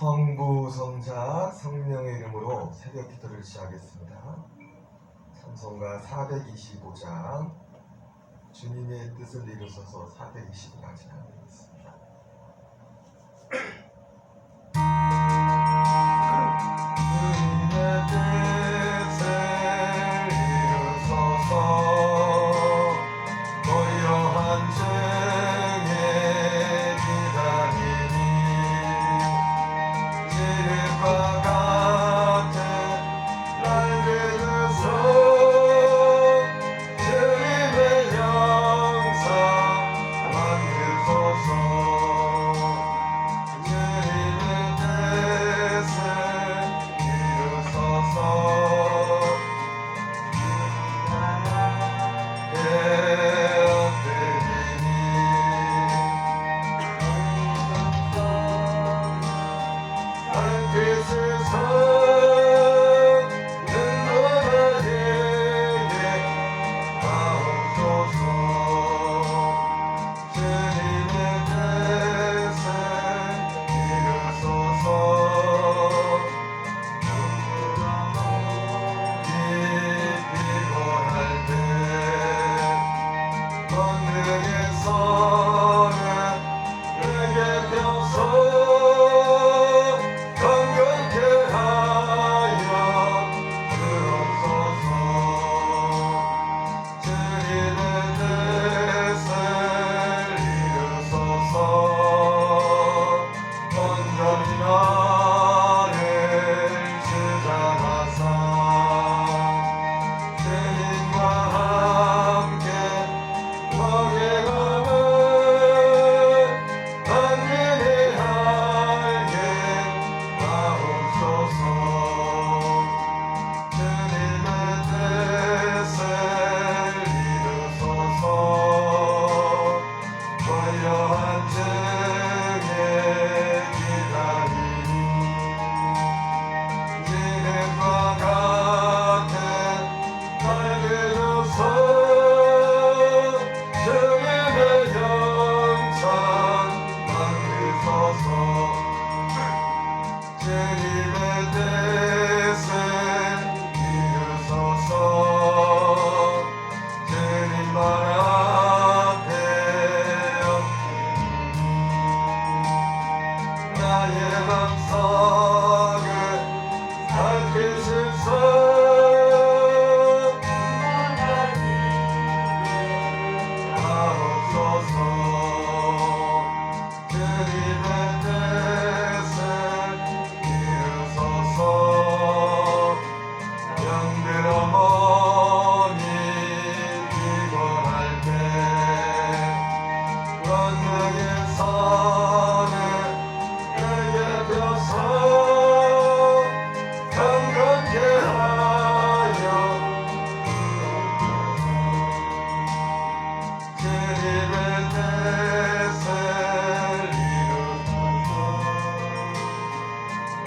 성부, 성자, 성령의 이름으로 새벽 기도를 시작하겠습니다. 찬송가 425장 주님의 뜻을 이루소서 420까지 하겠습니다. 주님의 뜻을 이루소서 고요한 중에 기다리니 지름과 같은 날 그르소 주님의 영상 만드소서 주님의 뜻을 이루소서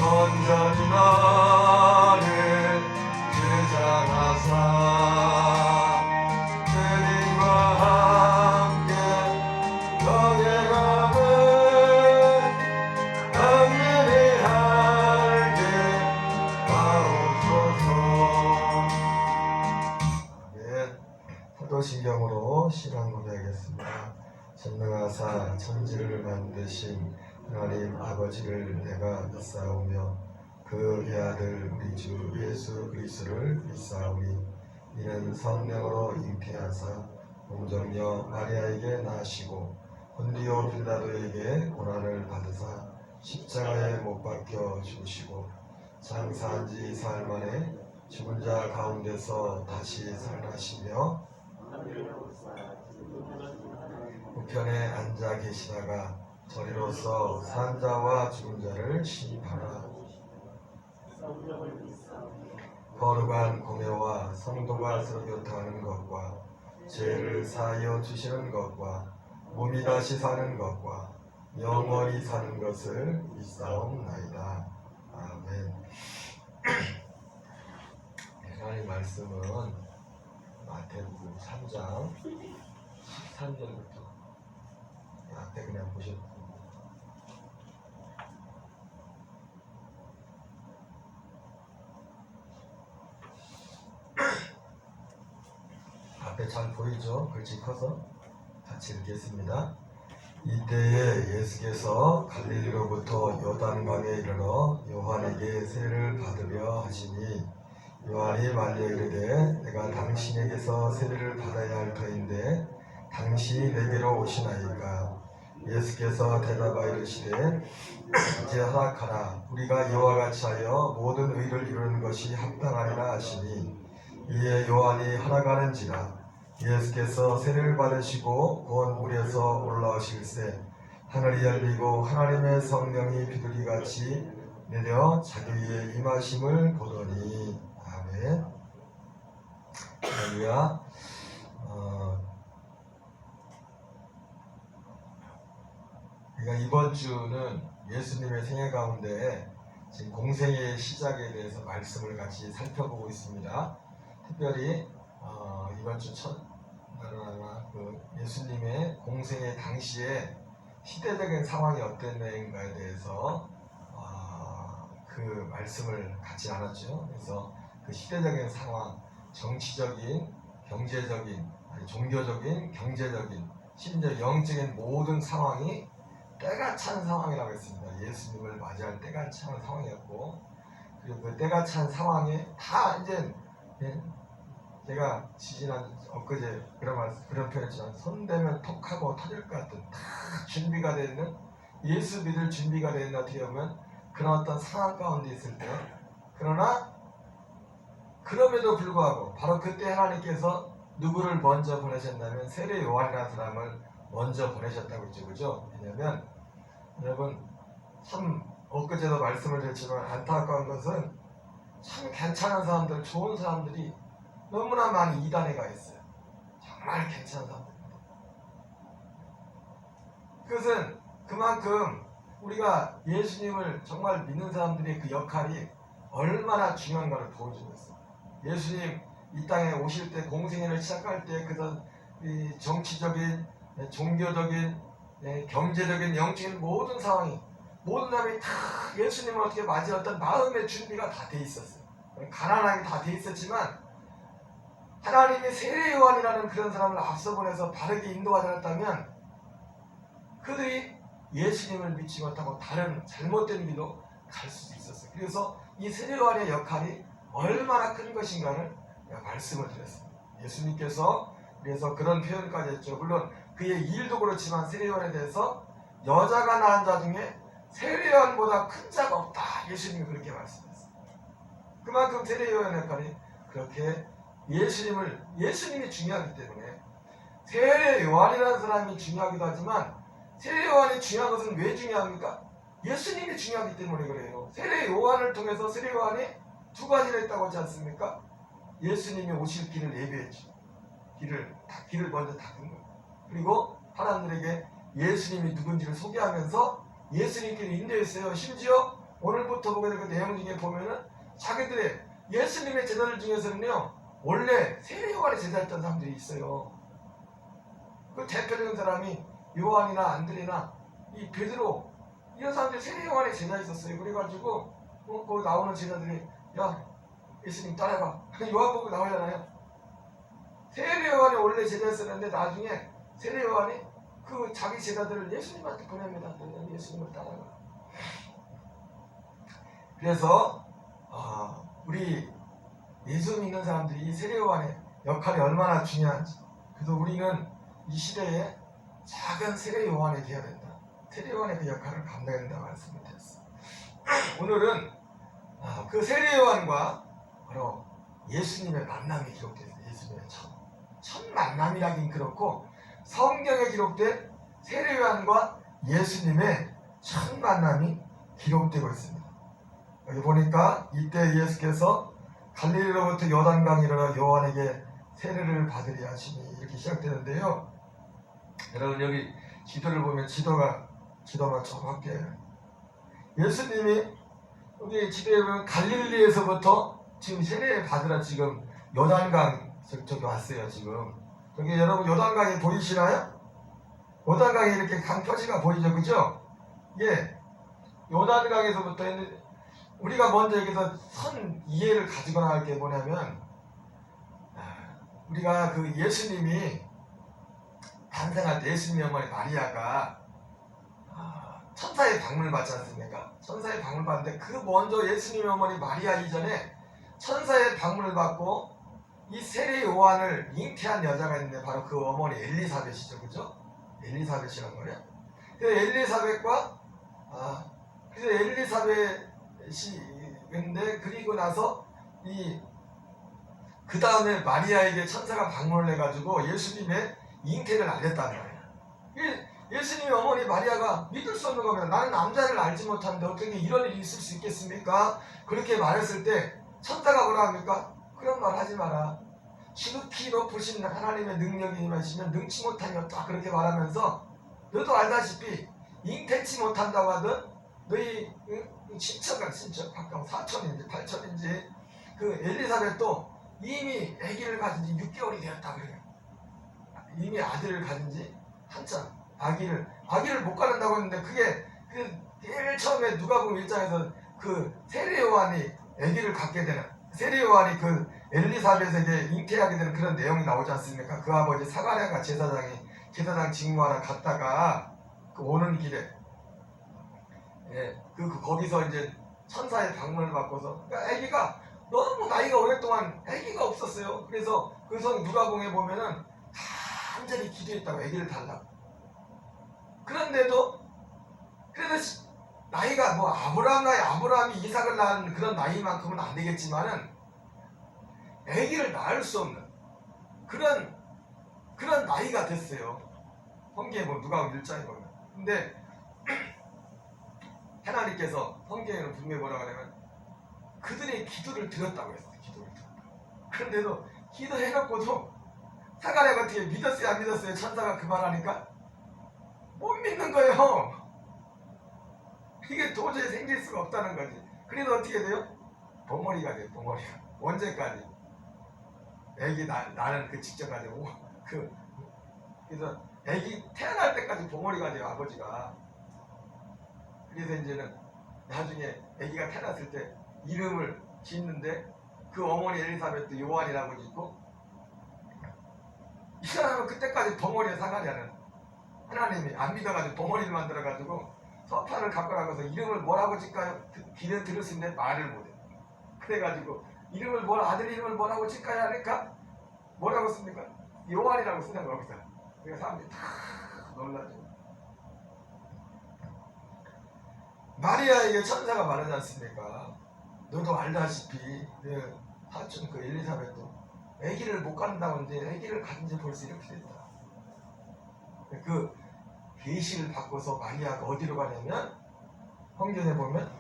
온전히 나를 주장하사 주님과 함께 너의 감을 강렬히 알게 하옵소서. 사도신경으로 신앙 고백하겠습니다. 전능하사 천지를 만드신 하나님 아버지를 내가 믿사오며 그 아들 우리 주 예수 그리스도를 믿사오니 이는 성령으로 잉태하사 동정녀 마리아에게 나시고 본디오 빌라도에게 고난을 받으사 십자가에 못 박혀 죽으시고 장사한 지 사흘 만에 죽은 자 가운데서 다시 살아나시며 우편에 앉아 계시다가 저리로서 산 자와 죽은 자를 심판하라. 거룩한 공회와 성도가 서로 교통하는 것과 죄를 사하여 주시는 것과 몸이 다시 사는 것과 영원히 사는 것을 믿사옵나이다. 아멘. 하나님 말씀은 마태복음 3장 13절부터 앞에 그냥 보셔도 됩니다. 잘 보이죠? 글씨 커서 같이 읽겠습니다. 이때에 예수께서 갈릴리로부터 요단강에 이르러 요한에게 세례를 받으려 하시니 요한이 말려 이르되 내가 당신에게서 세례를 받아야 할 터인데 당신이 내게로 오시나이까. 예수께서 대답하여 이르시되 이제 허락하라. 우리가 이와 같이 하여 모든 의를 이루는 것이 합당하리라 하시니 이에 요한이 허락하는지라. 예수께서 세례를 받으시고 곧 물에서 올라오실새 하늘이 열리고 하나님의 성령이 비둘기같이 내려 자기 위에 임하심을 보더니. 아멘. 할렐루야. 그러니까 이번 주는 예수님의 생애 가운데 지금 공생의 시작에 대해서 말씀을 같이 살펴보고 있습니다. 특별히 이번 주 그 예수님의 공생의 당시에 시대적인 상황이 어땠는가에 대해서 그 말씀을 같이 나눴죠. 그래서 그 시대적인 상황, 정치적인, 경제적인, 종교적인, 경제적인, 심지어 영적인 모든 상황이 때가 찬 상황이라고 했습니다. 예수님을 맞이할 때가 찬 상황이었고, 그리고 그 때가 찬 상황에 다 이제 제가 엊그제 그런 표현했지만 손대면 톡하고 터질 것 같은 다 준비가 되어 있는, 예수 믿을 준비가 되어 있는, 어떻게 보면 그런 어떤 상황 가운데 있을 때, 그러나 그럼에도 불구하고 바로 그때 하나님께서 누구를 먼저 보내셨냐면 세례 요한이라는 사람을 먼저 보내셨다고 했죠. 그죠? 왜냐하면 여러분 참 엊그제도 말씀을 드렸지만 안타까운 것은 참 괜찮은 사람들, 좋은 사람들이 너무나 많이 이단에 가 있어요. 정말 괜찮은 사람들입니다. 그것은 그만큼 우리가 예수님을 정말 믿는 사람들의 그 역할이 얼마나 중요한가를 보여주고 있어요. 예수님 이 땅에 오실 때, 공생애를 시작할 때, 그래서 이 정치적인, 종교적인, 경제적인, 영적인 모든 상황이, 모든 사람이 다 예수님을 어떻게 맞이했던 마음의 준비가 다 돼 있었어요. 가난하게 다 돼 있었지만 하나님이 세례 요한이라는 그런 사람을 앞서 보내서 바르게 인도하지 않았다면 그들이 예수님을 믿지 못하고 다른 잘못된 길로 갈 수도 있었어요. 그래서 이 세례 요한의 역할이 얼마나 큰 것인가를 말씀을 드렸습니다. 예수님께서 그래서 그런 표현까지 했죠. 물론 그의 일도 그렇지만 세례 요한에 대해서 여자가 낳은 자 중에 세례 요한보다 큰 자가 없다. 예수님이 그렇게 말씀했어요. 그만큼 세례 요한의 역할이 그렇게 예수님이 중요하기 때문에 세례 요한이라는 사람이 중요하기도 하지만 세례 요한이 중요한 것은 왜 중요합니까? 예수님이 중요하기 때문에 그래요. 세례 요한을 통해서 세례 요한이 두 가지를 했다고 하지 않습니까? 예수님이 오실 길을 예비했죠. 길을 먼저 닦은 거예요. 그리고 사람들에게 예수님이 누군지를 소개하면서 예수님께를 인도했어요. 심지어 오늘부터 보게 될 그 내용 중에 보면은 자기들의 예수님의 제자들 중에서는요, 원래 세례 요한의 제자였던 사람들이 있어요. 그 대표적인 사람이 요한이나 안드레나 이 베드로, 이런 사람들이 세례 요한의 제자 있었어요. 그래가지고 거기 나오는 제자들이 야 예수님 따라가. 요한복음 나오잖아요. 세례 요한이 원래 제자였었는데 나중에 세례 요한이 그 자기 제자들을 예수님한테 보냅니다. 예수님을 따라가. 그래서 우리 예수 믿는 사람들이 이 세례 요한의 역할이 얼마나 중요한지, 그래서 우리는 이 시대에 작은 세례 요한이 되어야 된다. 세례 요한의 그 역할을 감당해야 된다고 말씀을 드렸어요. 오늘은 그 세례 요한과 바로 예수님의 만남이 기록되어 있어요. 예수님의 첫 만남이라긴 그렇고, 성경에 기록된 세례 요한과 예수님의 첫 만남이 기록되고 있습니다. 여기 보니까 이때 예수께서 갈릴리로부터 요단강에 이르러 요한에게 세례를 받으려 하시니, 이렇게 시작되는데요. 여러분 여기 지도를 보면 지도만 정확해요. 예수님이 여기 지도에 보면 갈릴리에서부터 지금 세례 받으러 지금 요단강 저기 왔어요. 지금 저기 여러분 요단강이 보이시나요? 요단강이 이렇게 강 표시가 보이죠, 그죠? 예, 요단강에서부터 우리가 먼저 여기서 선 이해를 가지고 나갈 게 뭐냐면, 우리가 그 예수님이 탄생할 때 예수님의 어머니 마리아가 천사의 방문을 받지 않습니까? 천사의 방문을 받는데 그 먼저 예수님의 어머니 마리아 이전에 천사의 방문을 받고 이 세례 요한을 잉태한 여자가 있는데 바로 그 어머니 엘리사벳이죠. 그죠? 엘리사벳이란 말이야. 그래서 엘리사벳과 그래서 엘리사벳이인데 그리고 나서 그 다음에 마리아에게 천사가 방문을 해가지고 예수님의 잉태를 알렸다는 거예요. 예수님의 어머니 마리아가 믿을 수 없는 겁니다. 나는 남자를 알지 못하는데 어떻게 이런 일이 있을 수 있겠습니까? 그렇게 말했을 때 천사가 뭐라 합니까? 그런 말 하지 마라. 지극히 높으신 하나님의 능력이 임하시면 능치 못하니 없다. 그렇게 말하면서 너도 알다시피 잉태치 못한다고 하던 너희 친척 가까운 사촌인지 팔촌인지 그 엘리사벳도 이미 아기를 가진 지 6개월이 되었다 그래요. 이미 아들을 가진 지 한참 아기를 못 가른다고 했는데 그게 제일 처음에 누가복음 1장에서 그 세례 요한이 아기를 갖게 되는 세례 요한이 그 엘리사벳에게 잉태하게 되는 그런 내용이 나오지 않습니까? 그 아버지 사가랴가 제사장 직무하러 갔다가 그 오는 길에 거기서 이제 천사의 방문을 받고서 그러니까 아기가 너무 나이가 오랫동안 아기가 없었어요. 그래서 그 성 누가복음에 보면은 간절히 기도했다고 아기를 달라고. 그런데도 그래서 나이가 뭐 아브라함이 이삭을 낳은 그런 나이만큼은 안 되겠지만은 아기를 낳을 수 없는 그런 나이가 됐어요. 성경에 보면 누가복음 1장에 보면. 근데 하나님께서 성경에는 분명히 뭐라고 하냐면 그들의 기도를 들었다고 했어요. 기도를 들었다고. 그런데도 기도해놓고도 사가랴가 어떻게 믿었어요 안 믿었어요? 천사가 그 말하니까 못 믿는 거예요. 이게 도저히 생길 수가 없다는 거지. 그래서 어떻게 돼요? 벙어리가 돼요. 벙어리가. 언제까지? 애기 나는 그 직전까지 그래서 애기 태어날 때까지 벙어리가 돼요. 아버지가. 그래서 이제는 나중에 애기가 태어났을 때 이름을 짓는데 그 어머니 엘리사벳도 요한이라고 짓고 이 사람은 그때까지 벙어리에 사가랴는 하나님이 안 믿어가지고 벙어리를 만들어가지고 서판을 갖고 나가서 이름을 뭐라고 짓까요? 귀는 들을 수 있는데 말을 못해. 그래가지고 아들 이름을 뭐라고 짓까요? 하니까 뭐라고 씁니까? 요한이라고 쓰는 거기서. 그러니까 사람들이 다 놀라죠. 마리아에게 천사가 말하지 않습니까? 너도 알다시피 사촌 그 엘리사벳도 아기를 못 갖는다고 하는데 아기를 가진지 벌써 이렇게 됐다. 그 계시를 받고서 마리아가 어디로 가냐면 성경에 보면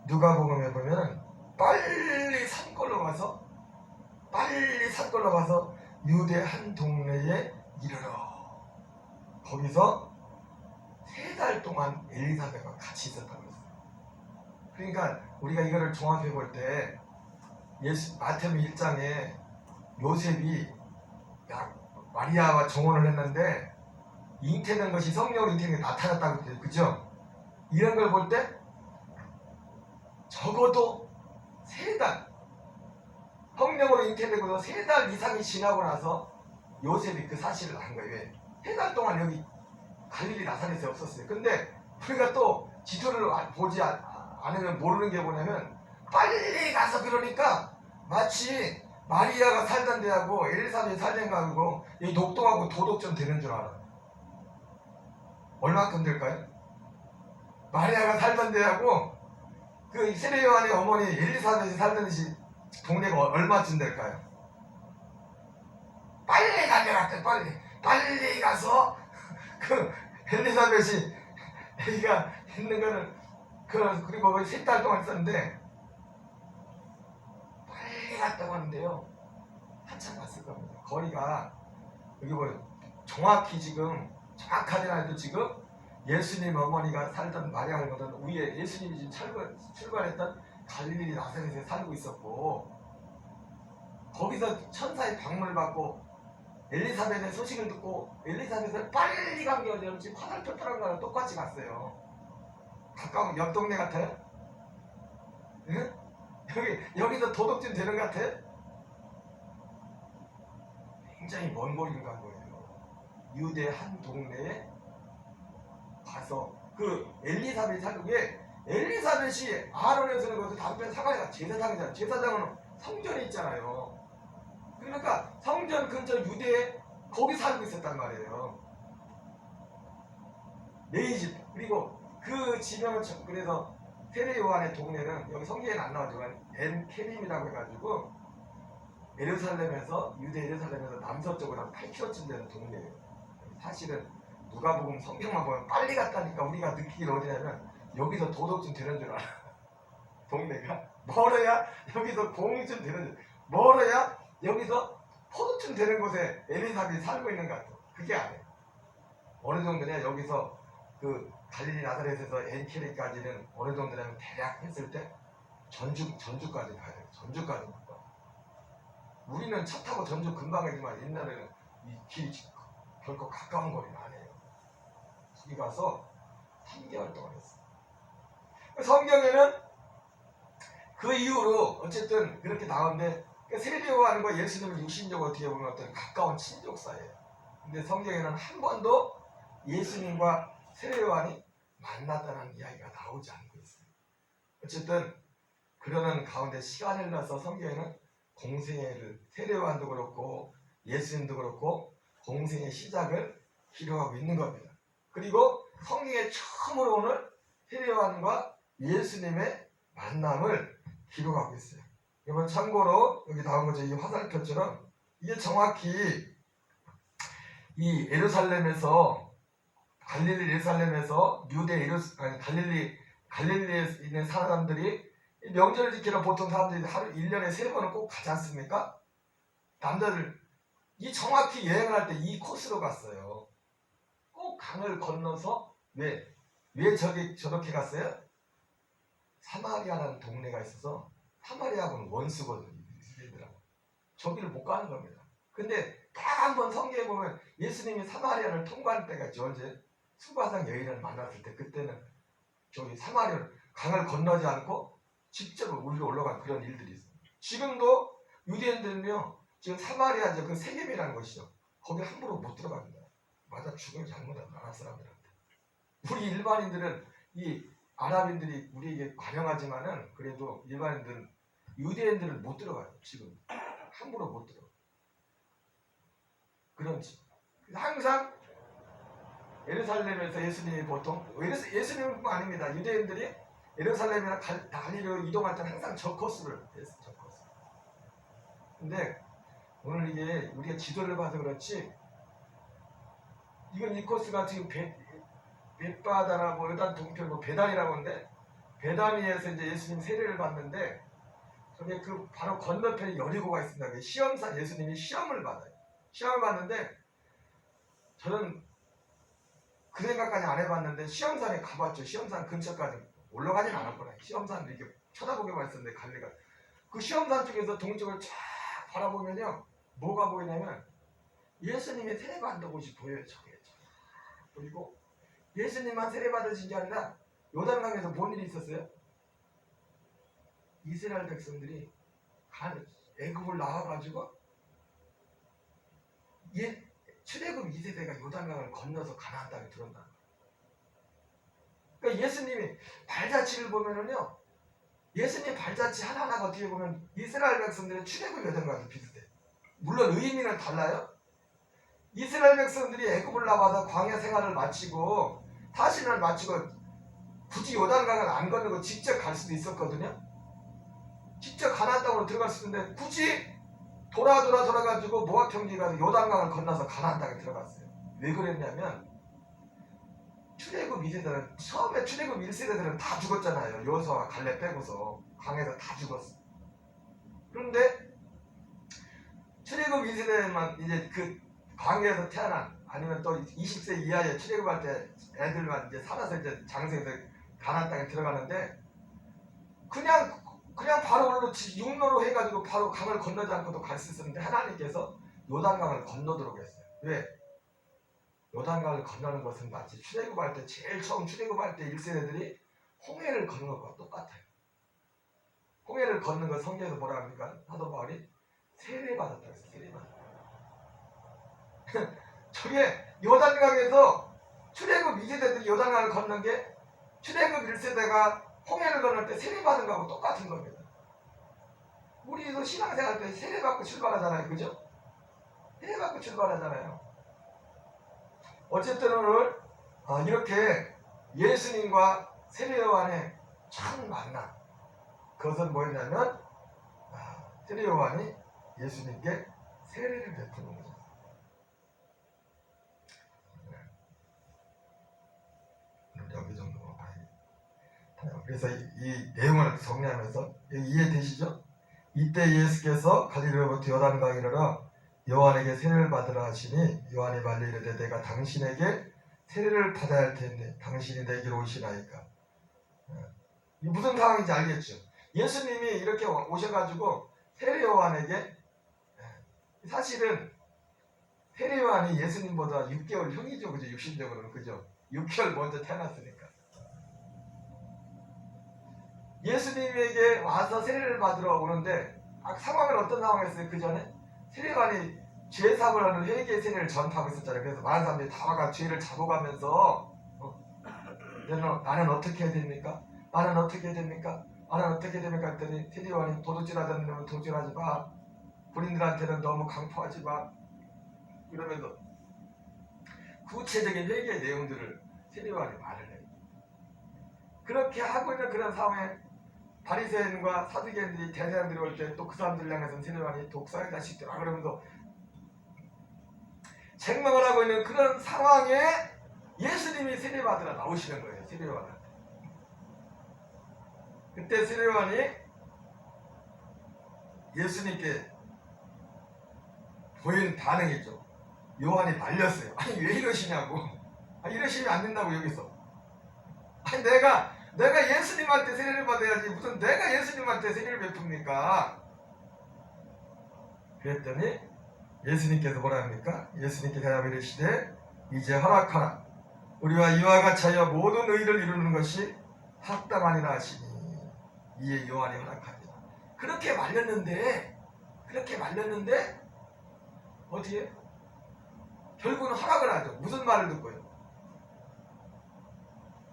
누가복음에 보면 빨리 산골로 가서 유대 한 동네에 이르러 거기서 3달 동안 엘리사벳과 같이 있었다고 했어요. 그러니까 우리가 이거를 종합해 볼 때 마태복음 1장에 요셉이 마리아와 정혼을 했는데 잉태된 것이 성령으로 잉태된 게 나타났다고 했어요. 그죠? 이런 걸 볼 때 적어도 3달 성령으로 잉태되고도 3달 이상이 지나고 나서 요셉이 그 사실을 한 거예요. 왜? 3달 동안 여기 갈릴리 나사렛에 없었어요. 근데 우리가 또 지도를 보지 않으면 모르는 게 뭐냐면 빨리 가서 그러니까 마치 마리아가 살던 데하고 엘리사벳이 살던 데하고 이 녹동하고 도덕 되는 줄 알아. 얼마큼 될까요? 마리아가 살던 데하고 그 세례 요한의 어머니 엘리사벳이 살던 동네가 얼마쯤 될까요? 빨리 달려갔대. 빨리 가서 그 엘리사벳이 애기가 있는 거는 그리고 3달 동안 있었는데 빨리 갔다고 하는데요. 한참 갔을 겁니다. 거리가 여기 보면 정확하지 않아도 지금 예수님 어머니가 살던 마리아보다는 위에 예수님이 지금 출발했던 갈릴리 나사렛에 살고 있었고 거기서 천사의 방문을 받고 엘리사벳의 소식을 듣고 엘리사벳을 빨리 간 게 어디였는지 파살표처럼 거랑 똑같이 갔어요. 가까운 옆 동네 같아요? 응? 여기서 도덕질 되는 것 같아요? 굉장히 먼 거리를 간 거예요. 유대 한 동네에 가서 그 엘리사벳이 살고, 게 엘리사벳이 아론에서는 그것도 남편 사가야 제사장이잖아요. 제사장은 성전이 있잖아요. 그러니까 성전 근처 유대에 거기 살고 있었단 말이에요. 네이집. 그리고 그 지명은 그래서 세례 요한의 동네는 여기 성경에는 안 나오지만 엔케림이라고 해가지고 예루살렘에서, 유대 예루살렘에서 남서쪽으로 한 8km쯤 되는 동네예요. 사실은 누가복음 성경만 보면 빨리 갔다니까 우리가 느끼기를 어디냐면 여기서 도덕쯤 되는 줄 알아. 동네가 멀어야 여기서 공쯤 되는 줄, 멀어야 여기서 포도쯤 되는 곳에 엘리사벳이 살고 있는 것 같아. 그게 아니에요. 어느 정도냐, 여기서 그 갈릴리 나사렛에서 엔케리까지는 어느 정도냐면 대략 했을 때 전주까지 가야 돼요. 전주까지. 우리는 차 타고 전주 금방이지만 옛날에는 이 길이 결코 가까운 거리는 아니에요. 거기 가서 3개월 동안 했어요. 성경에는 그 이후로 어쨌든 그렇게 나오는데, 세례요한과 예수님을 육신적으로 어떻게 보면 어떤 가까운 친족사예요. 근데 성경에는 한 번도 예수님과 세례요한이 만났다는 이야기가 나오지 않고 있어요. 어쨌든 그러는 가운데 시간이 흘러서 성경에는 공생애를, 세례요한도 그렇고 예수님도 그렇고 공생의 시작을 기록하고 있는 겁니다. 그리고 성경에 처음으로 오늘 세례요한과 예수님의 만남을 기록하고 있어요. 여러분 참고로 여기 나온 거죠. 이 화살표처럼 이게 정확히 이 예루살렘에서, 갈릴리 예루살렘에서 유대 갈릴리에 있는 사람들이 명절을 지키러 보통 사람들이 하루 1년에 3번은 꼭 가지 않습니까? 남자들 이 정확히 여행을 할 때 이 코스로 갔어요. 꼭 강을 건너서 왜 저렇게 갔어요? 사마리아라는 동네가 있어서, 사마리아하고는 원수거든요. 이스라엘들하고. 저기를 못 가는 겁니다. 근데 딱 한 번 성경에 보면 예수님이 사마리아를 통과할 때가 있죠. 언제? 수바상 여인을 만났을 때, 그때는 저기 사마리아 강을 건너지 않고 직접 위로 올라간 그런 일들이 있어요. 지금도 유대인들은요, 지금 사마리아 그 세겜이라는 것이죠. 거기 함부로 못 들어갑니다. 맞아, 죽으면 잘못한 나라 사람들한테. 우리 일반인들은, 이 아랍인들이 우리에게 관용하지만은 그래도 일반인들은, 유대인들은 못 들어가요. 지금 함부로 못 들어. 그런지 항상 예루살렘에서 예수님이 보통, 예수님뿐 아닙니다. 유대인들이 예루살렘이나 갈릴리로 이동할 때는 항상 저 코스를 했어요. 저 코스. 근데 오늘 이게 우리가 지도를 봐서 그렇지, 이건 이 코스가 지금 벳바다나 뭐 요단 동편 뭐 베단이라고 하는데, 베다니에서 이제 예수님 세례를 받는데, 저게 그 바로 건너편에 여리고가 있습니다. 그 시험산, 예수님이 시험을 받아요. 시험을 받는데, 저는 그 생각까지 안 해봤는데 시험산에 가봤죠. 시험산 근처까지 올라가진 않았구나. 시험산을 이렇게 쳐다보기만 했었는데, 갈리가 그 시험산 쪽에서 동쪽을 쫙 바라보면요, 뭐가 보이냐면 예수님이 세례받는 곳이 보여요. 저게 보이고, 예수님만 세례받으신 게 아니라 요단강에서 뭔 일이 있었어요? 이스라엘 백성들이 애굽을 나와가지고 출애굽 2세대가 요단강을 건너서 가나안 땅에 들어온다. 그러니까 예수님이 발자취를 보면은요, 예수님 발자취 하나하나가 어떻게 보면 이스라엘 백성들의 출애굽 여정과도 비슷해. 물론 의미는 달라요. 이스라엘 백성들이 애굽을 나와서 광야 생활을 마치고 타신을 마치고 굳이 요단강을 안 건너고 직접 갈 수도 있었거든요. 직접 가나안 땅으로 들어갈 수 있는데 굳이 돌아가지고 모압 평지에 가서 요단강을 건너서 가나안 땅에 들어갔어요. 왜 그랬냐면, 출애굽 2세대는, 처음에 출애굽 1세대들은 다 죽었잖아요. 여호수아와 갈렙 빼고서 강에서 다 죽었어. 그런데 출애굽 2세대만 이제 그 광야에서 태어난, 아니면 또 20세 이하의 출애굽할 때 애들만 이제 살아서 이제 장성해서 가나안 땅에 들어가는데, 그냥 바로 육로로 해가지고 바로 강을 건너지 않고도 갈 수 있었는데, 하나님께서 요단강을 건너도록 했어요. 왜? 요단강을 건너는 것은 마치 출애굽할 때, 제일 처음 출애굽할 때 1세대들이 홍해를 걷는 것과 똑같아요. 홍해를 걷는 것, 성경에서 뭐라 합니까? 사도 바울이 세례받았다고 했어요. 세례받았다. 저게 요단강에서 출애굽 2세대들이 요단강을 걷는 게 출애굽 1세대가 홍해를 건널 때 세례받은 거하고 똑같은 겁니다. 우리도 신앙생활 때 세례받고 출발하잖아요. 그죠? 세례받고 출발하잖아요. 어쨌든 오늘 이렇게 예수님과 세례요한의 첫 만남, 그것은 뭐였냐면 세례요한이 예수님께 세례를 베푸는 거죠. 여기 정도만 봐야겠다. 그래서 이 내용을 정리하면서 이해되시죠? 이때 예수께서 갈릴리로부터 요단강에 이르러 요한에게 세례를 받으라 하시니 요한이 말려 이르되 내가 당신에게 세례를 받아야 할 텐데 당신이 내게로 오시나이까. 이 무슨 상황인지 알겠죠? 예수님이 이렇게 오셔가지고 세례 요한에게, 사실은 세례 요한이 예수님보다 6개월 형이죠. 그죠? 육신적으로는. 그죠? 6개월 먼저 태어났으니까. 예수님에게 와서 세례를 받으러 오는데 상황은 어떤 상황이었어요? 그 전에 세례 요한이 죄사을 하는 회개 세례를 전파하고 있었잖아요. 그래서 많은 사람들이 다 와가 죄를 잡아가면서 나는 어떻게 해야 됩니까? 나는 어떻게 해야 됩니까? 나는 어떻게 해야 됩니까? 했더니 세례 요한이 도둑질하자는 놈은 도둑질하지 마. 군인들한테는 너무 강포하지 마. 이러면서 구체적인 회개의 내용들을 세례 요한이 말을 해요. 그렇게 하고 있는 그런 상황에 바리새인과 사두개인들이 대제사장들이 올 때 또 그 사람들 향해서 세례 요한이 독사의 자식들아 그러면서 책망을 하고 있는 그런 상황에 예수님이 세례 받으러 나오시는 거예요. 세례 요한한테. 그때 세례 요한이 예수님께 보인 반응이죠. 요한이 말렸어요. 아니 왜 이러시냐고. 이러시면 안 된다고 여기서. 아니 내가 예수님한테 세례를 받아야지 무슨 내가 예수님한테 세례를 베풉니까? 그랬더니 예수님께서 뭐라 합니까? 예수님께 대답을 이르시되 이제 허락하라. 우리와 이와 같이 하여 모든 의를 이루는 것이 합당하니라 하시니 이에 요한이 허락하니라. 그렇게 말렸는데 어떻게? 결국은 허락을 하죠. 무슨 말을 듣고요?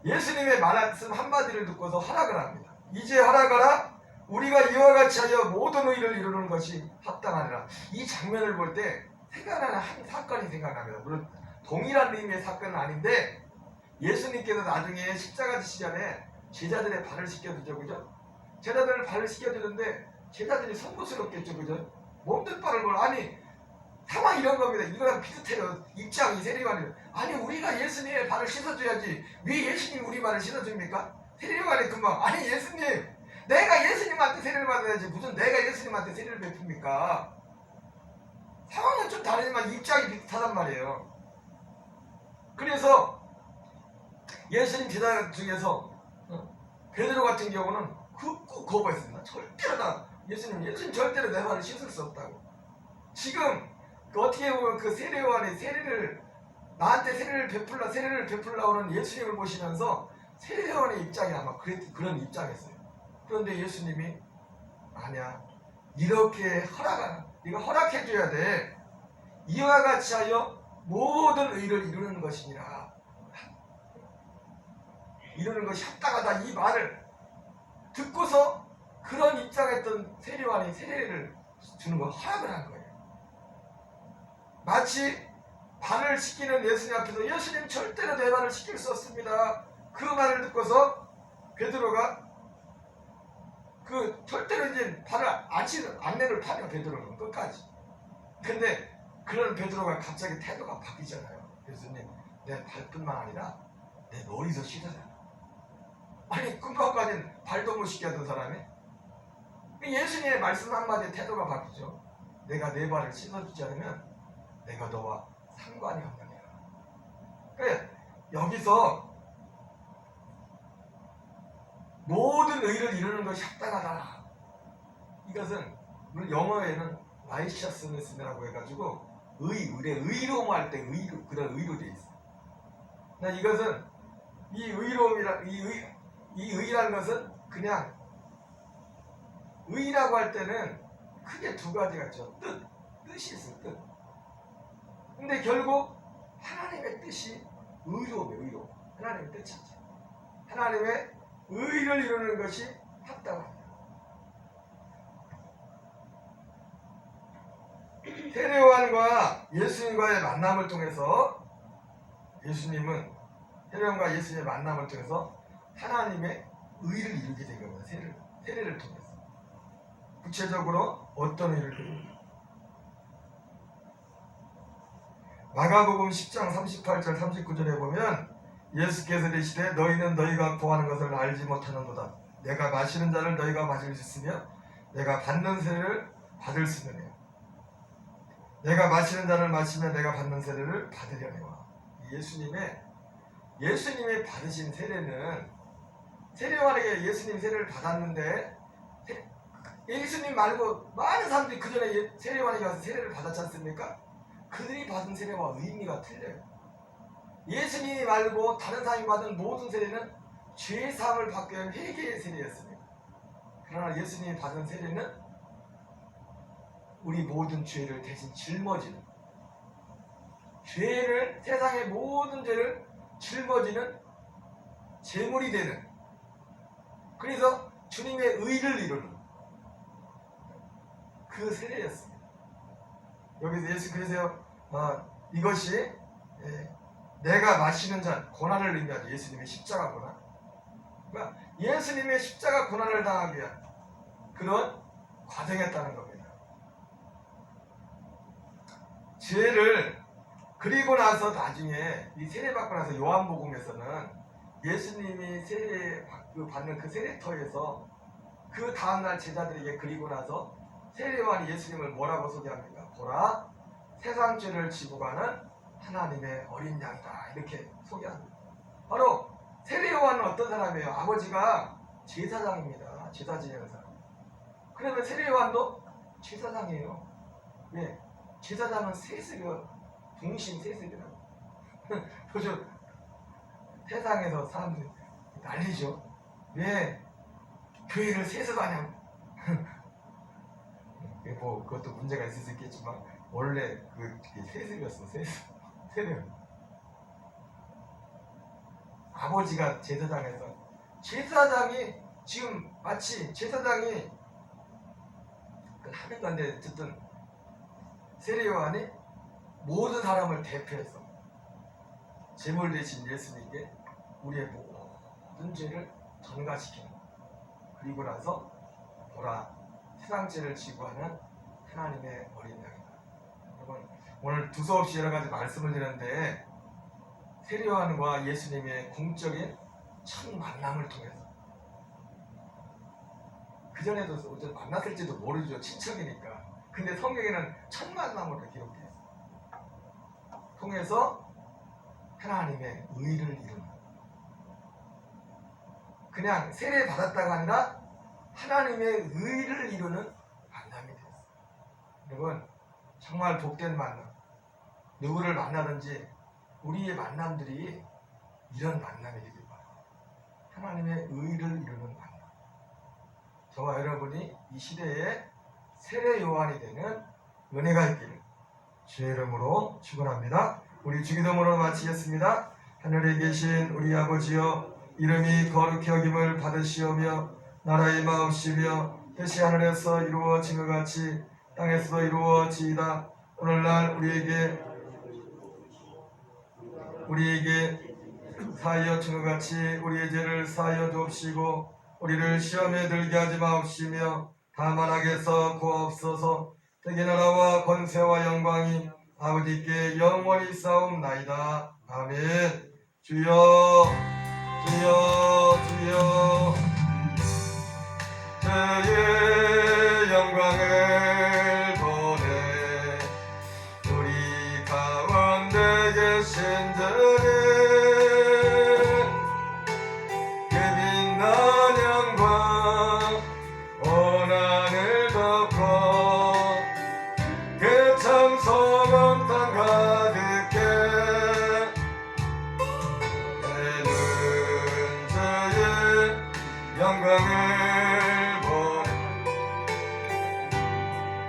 예수님의 말씀 한마디를 듣고서 허락을 합니다. 이제 허락하라. 우리가 이와 같이 하여 모든 의를 이루는 것이 합당하니라. 이 장면을 볼 때 생각나는 한 사건이 생각납니다. 물론 동일한 의미의 사건은 아닌데 예수님께서 나중에 십자가 지시 전에 제자들의 발을 씻겨주죠. 그죠? 제자들을 발을 씻겨주는데 제자들이 송구스럽겠죠. 그죠? 몸둘 바를 뭘 아니 상황이 이런 겁니다. 이거랑 비슷해요. 입장이 세례요한이 아니 우리가 예수님의 발을 씻어줘야지 왜 예수님 우리 발을 씻어줍니까? 세례요한이 금방 아니 예수님 내가 예수님한테 세례를 받아야지 무슨 내가 예수님한테 세례를 베풉니까? 상황은 좀 다르지만 입장이 비슷하단 말이에요. 그래서 예수님 제자 중에서 베드로 같은 경우는 극구 거부했습니다. 절대로 예수님 절대로 내 발을 씻을 수 없다고. 지금 어떻게 보면 그 세례 요한이 나한테 세례를 베풀라고 하는 예수님을 보시면서 세례 요한의 입장이 아마 그런 입장이었어요. 그런데 예수님이 아니야 이렇게 허락하라. 네가 허락해줘야 돼. 이와 같이 하여 모든 의를 이루는 것이니라. 이루는 것이 합당하다. 이 말을 듣고서 그런 입장했던 세례 요한이 세례를 주는 걸 허락을 한 거예요. 마치 발을 씻기는 예수님 앞에서 예수님 절대로 내 발을 씻길 수 없습니다. 그 말을 듣고서 베드로가 절대로 이제 발을 안 내놓을 판이야. 베드로는 끝까지. 근데 그런 베드로가 갑자기 태도가 바뀌잖아요. 예수님 내 발뿐만 아니라 내 머리도 씻어라. 아니 금방까지는 발도 못 씻게 하던 사람이 예수님의 말씀 한마디에 태도가 바뀌죠. 내가 내 발을 씻어주지 않으면 내가 너와 상관이 없느니라. 그러니까 여기서 모든 의를 이루는 것이 합당하다. 이것은 물론 영어에는 righteousness라고 해가지고 의로움 할 때 그런 의로 되어 있어. 그러니까 이것은 이 의라는 것은 그냥 의라고 할 때는 크게 두 가지가 있죠. 뜻이 있어. 뜻. 근데 결국 하나님의 뜻이 의로움이에요. 의로. 하나님의 뜻이지. 하나님의 의를 이루는 것이 합당합니다. 세례요한과 예수님과의 만남을 통해서 세례요한과 예수님의 만남을 통해서 하나님의 의를 이루게 된 겁니다. 세례를 통해서. 구체적으로 어떤 의를 이루는가? 마가복음 10장 38절 39절에 보면 예수께서 이르시되 너희는 너희가 구하는 것을 알지 못하는도다. 내가 마시는 잔을 너희가 마실 수 있으며 내가 받는 세례를 받을 수 있느냐. 내가 마시는 잔을 마시며 내가 받는 세례를 받으려니와. 예수님의 받으신 세례는 세례요한에게 예수님 세례를 받았는데 예수님 말고 많은 사람들이 그 전에 세례요한에게 와서 세례를 받았지 않습니까? 그들이 받은 세례와 의미가 틀려요. 예수님이 말고 다른 사람이 받은 모든 세례는 죄사함을 받게 한 회개의 세례였습니다. 그러나 예수님이 받은 세례는 우리 모든 죄를 대신 짊어지는, 세상의 모든 죄를 짊어지는 제물이 되는, 그래서 주님의 의를 이루는 그 세례였습니다. 여기서 예수께서 이것이 내가 마시는 잔, 고난을 의미하죠. 예수님의 십자가 고난. 그러니까 예수님의 십자가 고난을 당하기 위한 그런 과정이었다는 겁니다. 죄를 그리고 나서 나중에 이 세례받고 나서 요한복음에서는 예수님이 받는 그 세례터에서 그 다음날 제자들에게 그리고 나서 세례요한이 예수님을 뭐라고 소개합니까? 보라, 세상 죄를 지고 가는 하나님의 어린 양이다. 이렇게 소개합니다. 바로 세례요한은 어떤 사람이에요? 아버지가 제사장입니다. 제사 지내는 사람. 그러면 세례요한도 제사장이에요. 왜? 제사장은 세습이요. 동심 세습이라고. 요즘 세상에서 사람들이 난리죠. 왜 교회를 세습하냐고. 뭐 그것도 문제가 있을 수 있겠지만 원래 그게 세습이었어. 세습. 아버지가 제사장에서 제사장이 지금 마치 제사장이 하는 건데 어쨌든 세례요한이 모든 사람을 대표해서 제물 대신 예수님께 우리의 모든 죄를 전가시키는, 그리고 나서 보라, 세상 죄를 지고 하는 하나님의 어린 양이다. 여러분, 오늘 두서없이 여러 가지 말씀을 드렸는데 세례요한과 예수님의 공적인 첫 만남을 통해서, 그전에도 만났을지도 모르죠. 친척이니까. 근데 성경에는 첫 만남으로 기록되어 있어요. 통해서 하나님의 의를 이루는, 그냥 세례 받았다가 아니라 하나님의 의를 이루는 만남이 되었어요. 여러분, 정말 복된 만남. 누구를 만나든지 우리의 만남들이 이런 만남이 되길 바랍니다. 하나님의 의를 이루는 만남. 저와 여러분이 이 시대에 세례 요한이 되는 은혜가 있기를 주의 이름으로 축원합니다. 우리 주기도문으로 마치겠습니다. 하늘에 계신 우리 아버지여, 이름이 거룩히 여김을 받으시오며 나라의 마옵시며 뜻이 하늘에서 이루어진 것 같이 땅에서도 이루어지이다. 오늘날 우리에게 사하여 준 것 같이 우리의 죄를 사하여 주옵시고 우리를 시험에 들게 하지 마옵시며 다만 악에서 구하옵소서. 대개 나라와 권세와 영광이 아버지께 영원히 싸움나이다. 아멘. 주여 주여 주여, 주의 영광을 보내 우리 가운데 계신 주님, 그 빛난 영광 온 하늘 덮고 그 찬송 땅 가득해 내는 주의 영광을 보내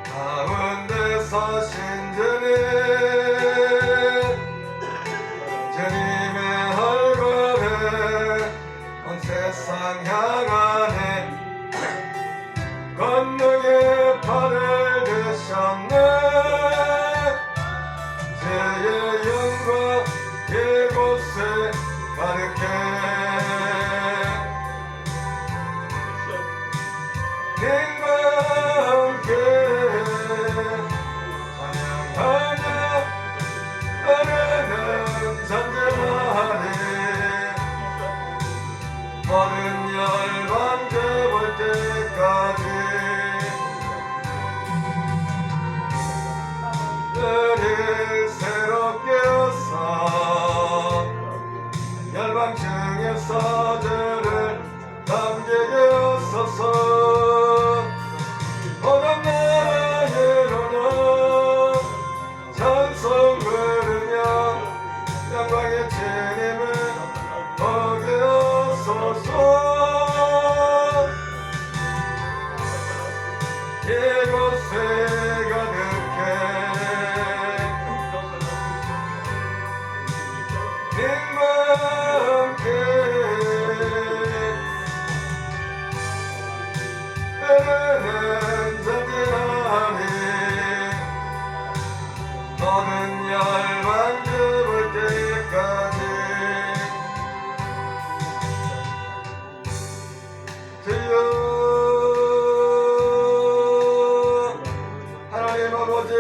가운데 서신 주님, 모든 열반 접을 때까지 늘 새롭게 하사 열방 중에서 저를 담게게 하소서. 모든 나라에로는 찬송 부르며 영광의 주님을 보게 하소서. 이곳에 가득해 님과 함께 은혜는 전진하니 모든 열반 접을 때까지 주여 하나님 아버지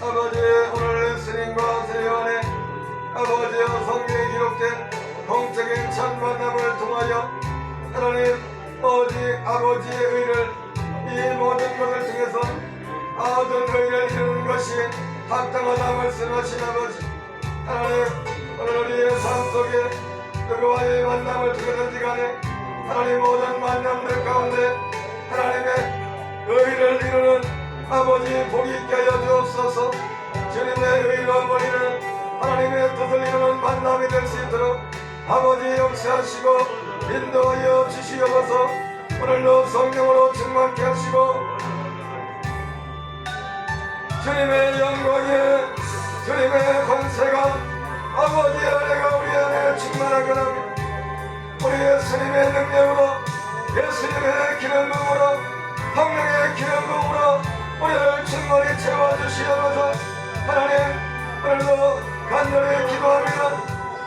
오늘 스님과 세연의 아버지여 성경에 기록된 공적인 첫 만남을 통하여 하나님 오직 아버지의 의를 이 모든 것을 통해서 아든 의를 이루는 것이 합당하다 말씀하신 아버지 하나님 오늘 우리의 삶 속에 누구와의 만남을 두고든지 간에 하나님 모든 만남들 가운데 하나님의 의를 이루는 아버지 복이 있게 하여 주옵소서. 주님의 의로 머리는 하나님의 뜻을 이루는 만남이 될 수 있도록 아버지 역사하시고 인도하여 주시옵소서. 오늘도 성령으로 충만케 하시고 주님의 영광에 주님의 권세가 아버지의 은혜가 우리 안에 충만하게 합니다. 우리 예수님의 능력으로 예수님의 기름 부음으로 성령의 기름 부음으로 우리를 충만히 채워주시옵소서. 하나님 오늘도 간절히 기도합니다.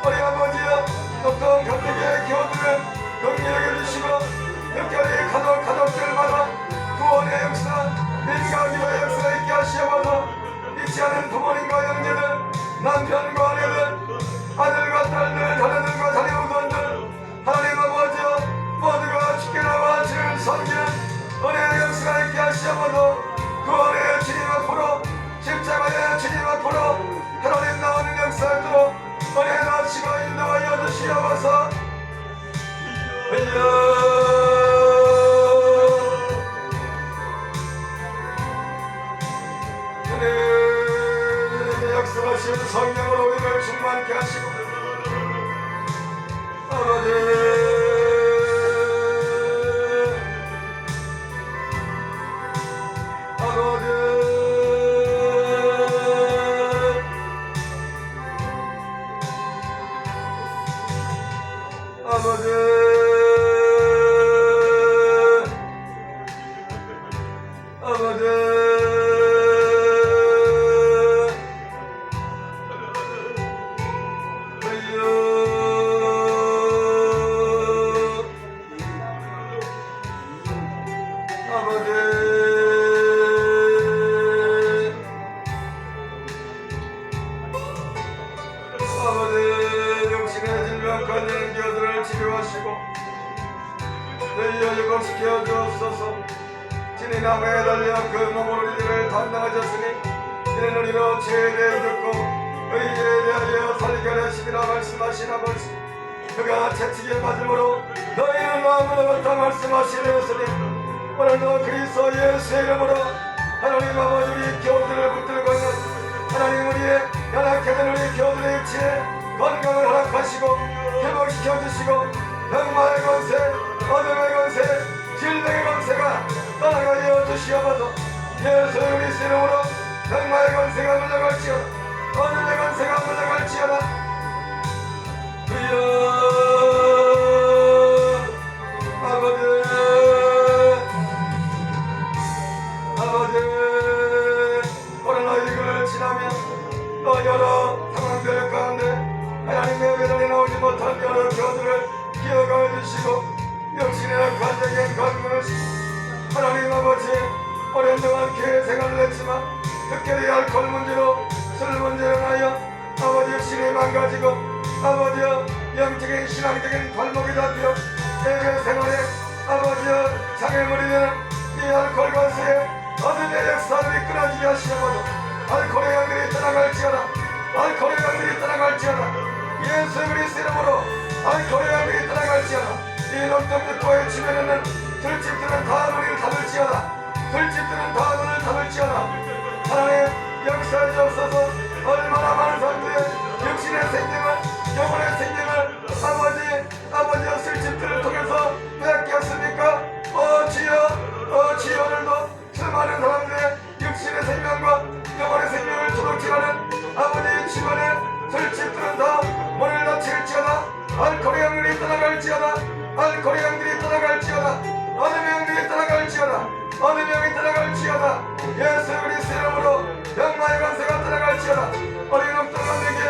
우리 아버지여 어떤 가족의 교들을 긍휼히 여기시고 특별히 가족들마다 구원의 역사 민가기도의 역사 있게 하시옵소서. 잊지 않은 부모님과 형제들 남편과 아내들 아들과 딸들 자녀들과 자녀우선들 하나님 아버지여 모두가 주께 나와 주를 섬기는 은혜의 역사가 있게 하시옵소서. 구원의 주님 앞으로 십자가의 주님 앞으로 하나님 나오는 역사들로 은혜 나시고 인도하여 주시옵소서. 주님의 역사하신 성령으로 우리를 충만케 하시고 아버지 영신의 질병까지 기어들을 치료하시고 너희여 유복시켜 주옵소서. 진이 나무에 달려 그 몸으로 이들을 담당하셨으니 이는 우리로 죄에 대해 듣고 의에 대하여 살게 하심이라 말씀하신 아버지 그가 채찍에 맞음으로 너희는 마음으로 얻다 말씀하시려으니 오늘도 그리스도 예수의 이름으로 하나님 아버지 우리 교우들을 붙들고 있는 하나님 우리의 연약해진 우리 교우들의 육체에 건강을 허락하시고 회복시켜 주시고 병마의 권세, 어둠의 권세, 질병의 권세가 떠나가여 주시옵소서. 예수 그리스도 이름으로 병마의 권세가 물러갈지어다 어둠의 권세가 물러갈지어다. 주여 아버지 코로나 19를 지나며 또 여러 상황들 가운데 하나님의 외단에 나오지 못한 여러 교들을 기억하여 주시고 영신의 관적인 건강을 하나님 아버지 오랜 동안 교회 생활을 했지만 특별히 알코올 문제로 술 문제로 하여 아버지 신이 망가지고 아버지여 영적인 신앙적인 발목이 잡혀 예배 생활에 아버지여 장애물이 되는 이 알코올과 수의 어둠의 역사들이 끊어지게 하시려고도 알코올의 영들이 떠나갈지어다. 알코올의 영들이 떠나갈지어다. 예수 그리스도 이름으로 알코올의 영들이 떠나갈지어다. 이 녹동육고의 주변에는 들집들은 다 문을 닫을지어다. 들집들은 다 문을 닫을지어다. 하나님 역사해 주옵소서. 얼마나 많은 사람들의 육신의 생명을 영혼의 생명을 아버지의 술집들을 통해서 빼앗겼습니까? 주여 오늘도 수많은 사람들의 육신의 생명과 영혼의 생명을 도둑질하는 아버지의 주변에 술집들은 다 문을 닫힐지어다. 알코올의 영들이 떠나갈지어다. 알코올의 영들이 떠나갈지어다. 어둠의 영들이 떠나갈지어다. 어둠의 영이 떠나갈지어다. 예수 그리스도 이름으로 병마의 관세가 떠나갈지어다. 우리 녹동관에게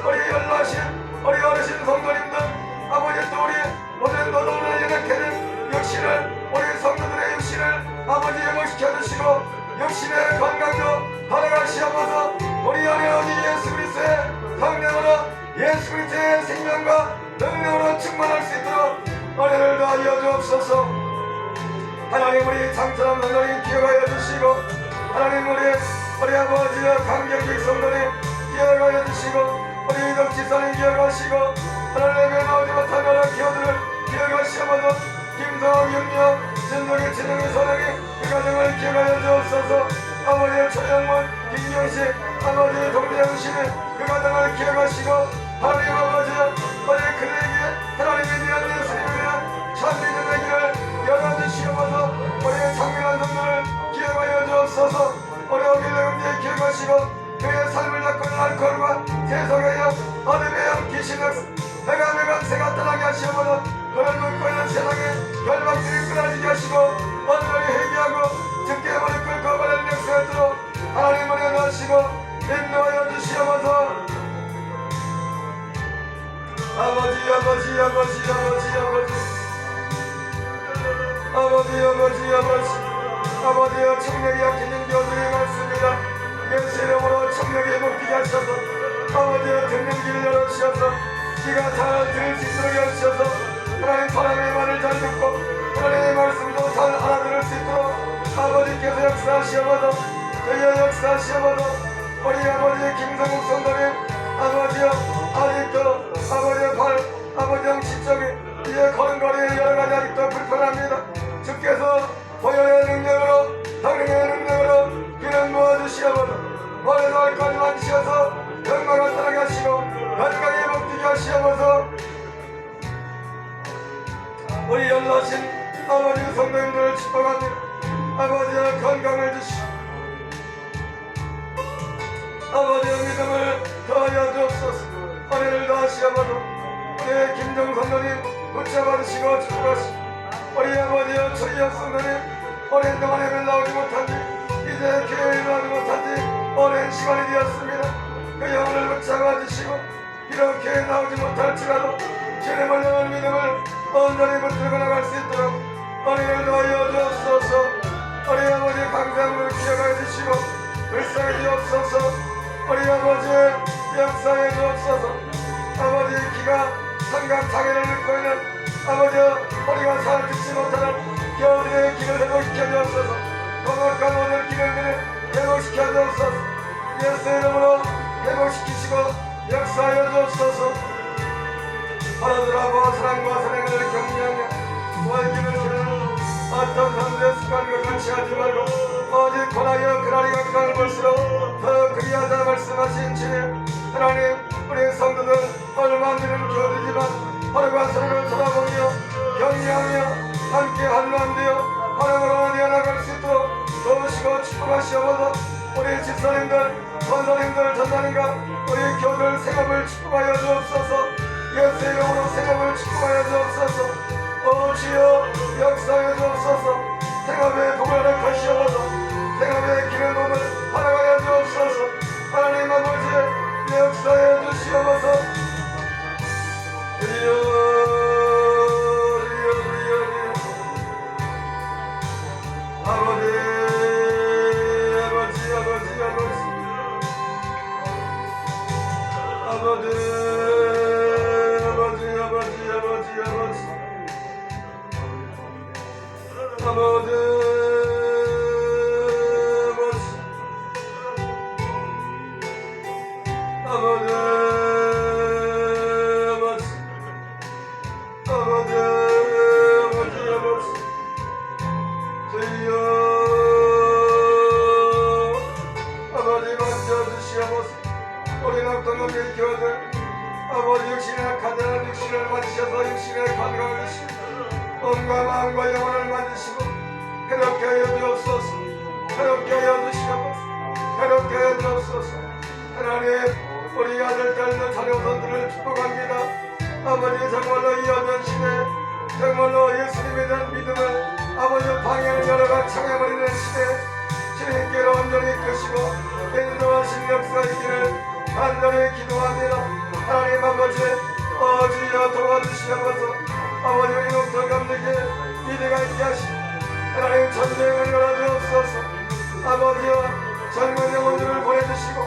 우리 연로하신 우리 어르신 성도님들 아버지 또 우리 모든 노동을 연약해 된 육신을 우리 성도들의 육신을 아버지 회복시켜 주시고 육신의 건강도 허락하시옵소서. 우리 안에 오직 예수 그리스도의 성령으로 예수 그리스도의 생명과 능력으로 충만할 수 있도록 은혜를 더하여 주옵소서. 하나님 우리 장처럼 하나님 기억하여 주시고 하나님 우리 아버지와 강경직 성도님 기억하여 주시고 우리 이덕지사님 기억하시고 하나님의 나오지 못한 여러 기호들을 기억하시옵소서. 김성호 윤영 진동의 진영의 사랑이 그 가정을 기억하여 주옵소서. 아버지의 최영문 김경식 아버지의 동대영신이 그 가정을 기억하시고 하나님 아버지 우리 그들에게 하나님에 대한 예수님에 대한 참 믿음의 길을 열어주시옵소서. 우리의 장민한 성도를 기억하여 주옵소서. 우리 어길의 형제 기억하시고 그의 삶을 잡고는 알코올과 세속의 영 어둠의 영 귀신의 내가 떠나게 하시옵소서. 그를 묶고 있는 세상의 결박들이 끊어지게 하시고 온전히 회개하고 죽게 무릎 꿇고 버리는 역사에 들어 하나님 은혜 넣으시고 인도하여 주시옵소서. 아버지여 청력이 약해진 교들이 많습니다. 예수 이름으로 청력이 회복되게 하셔서 아버지여 듣는 길을 열어주셔서 귀가 잘 들을 수 있도록 해주셔서 하나님 바람의 말을 잘 듣고 하나님의 말씀도 잘 알아들을 수 있도록 아버지께서 역사하시옵소서. 저희의 역사하시옵소서. 우리 아버지의 김성국 성도님 아버지여 아직도 아버지 영신적인 이제 걸음걸이에 여러가지 아직도 불편합니다. 주께서 보혈의 능력으로 성령의 능력으로 귀를 모아주시옵소서. 머리도 알까지 만지셔서 병마가 떠나게 하시고 건강에 회복되게 하시옵소서. 우리 연로하신 아버지 성도님들을 축복합니다. 아버지의 건강을 주시고 아버지의 믿음을 더하여 주옵소서. 은혜를 더하시옵소서. 우리 김정 성도님 붙잡아주시고 축복하시고 우리 아버지여 주여 성도님 오랜 동안 예배를 나오지 못한 지 이제 교회에 나오지 못한 지 오랜 시간이 되었습니다. 그 영혼을 붙잡아주시고 비록 교회에 나오지 못할지라도 주님을 향한 믿음을 온전히 붙들고 나갈 수 있도록 은혜를 더하여 주옵소서. 우리 아버지 강사님을 기억하여 주시고 불쌍히 주옵소서. 우리 아버지의 역사해 주옵소서. 아버지의 기가 삼각 장애를 앓고 있는 아버지여 우리가 잘 듣지 못하는 겨울의 길을 회복시켜 주옵소서. 공업과 모든 길을 회복시켜 주옵소서. 예수 이름으로 회복시키시고 역사하여 주옵소서. 하나들하고 사랑과 사랑을 격려하며 வாழ்기를 기르는 어떤 사람들의 습관과 같이 하지 말고 오직 권하여 그날이 가까이 볼수록 더 그리하다 말씀하신 주님 하나님 우리 성도들 얼마 안 되는 교회지만 하루가 서로를 쳐다보며 격려하며 함께 한마음되어 하나님으로 내어나갈 수 있도록 도우시고 축복하시옵소서. 우리 집사님들, 권사님들, 전사님과 우리 교들 생업을 축복하여 주옵소서. 예수 이름으로 생업을 축복하여 주옵소서. 주여 역사하여 주옵소서. 생업의 복을 허락하시옵소서. 생업의 기름 부음을 허락하여 주옵소서. 하나님 아버지 역사해 주시옵소서. 아버지 아버지 아버지 아버지 아버지 주여 아버지 만져주시옵소서. 우리 낙동강 교회들 아버지 육신의 가난한 육신을 만지셔서 육신의 건강을 주시고 몸과 마음과 영혼을 만지시고 해롭게 하여 주옵소서. 해롭게 하여 주시옵소서. 해롭게 하여 주옵소서. 하나님 우리 아들들과 자녀선들을 축복합니다. 아버지 정말로 이 어두운 시대 정말로 예수님에 대한 믿음을 아버지 방향을 열어가 창해버리는 시대 주님께로 온전히 이끄시고 인도하신 역사 있기를 간절히 기도합니다. 하나님 아버지 주여 도와주시옵소서. 아버지 우리 농성감에게 미래가 있게 하시고 하나님 전쟁을 열어주옵소서. 아버지여 젊은 영혼들을 보내주시고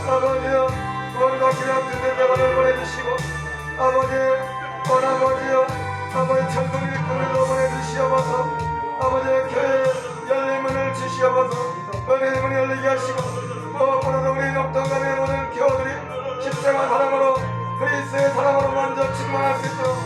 아버지여 뭔가 그냥 듣는 자만을 보내주시고 아버지 아버지여 아버지 천국 일꾼들도 보내주시옵소서. 아버지 교회 열린 문을 주시옵소서. 열린 문을 열리게 하시고 무엇보다도 우리 녹동간의 모든 교우들이 십자가 사랑으로 그리스의 사랑으로 먼저 충만할 수 있도록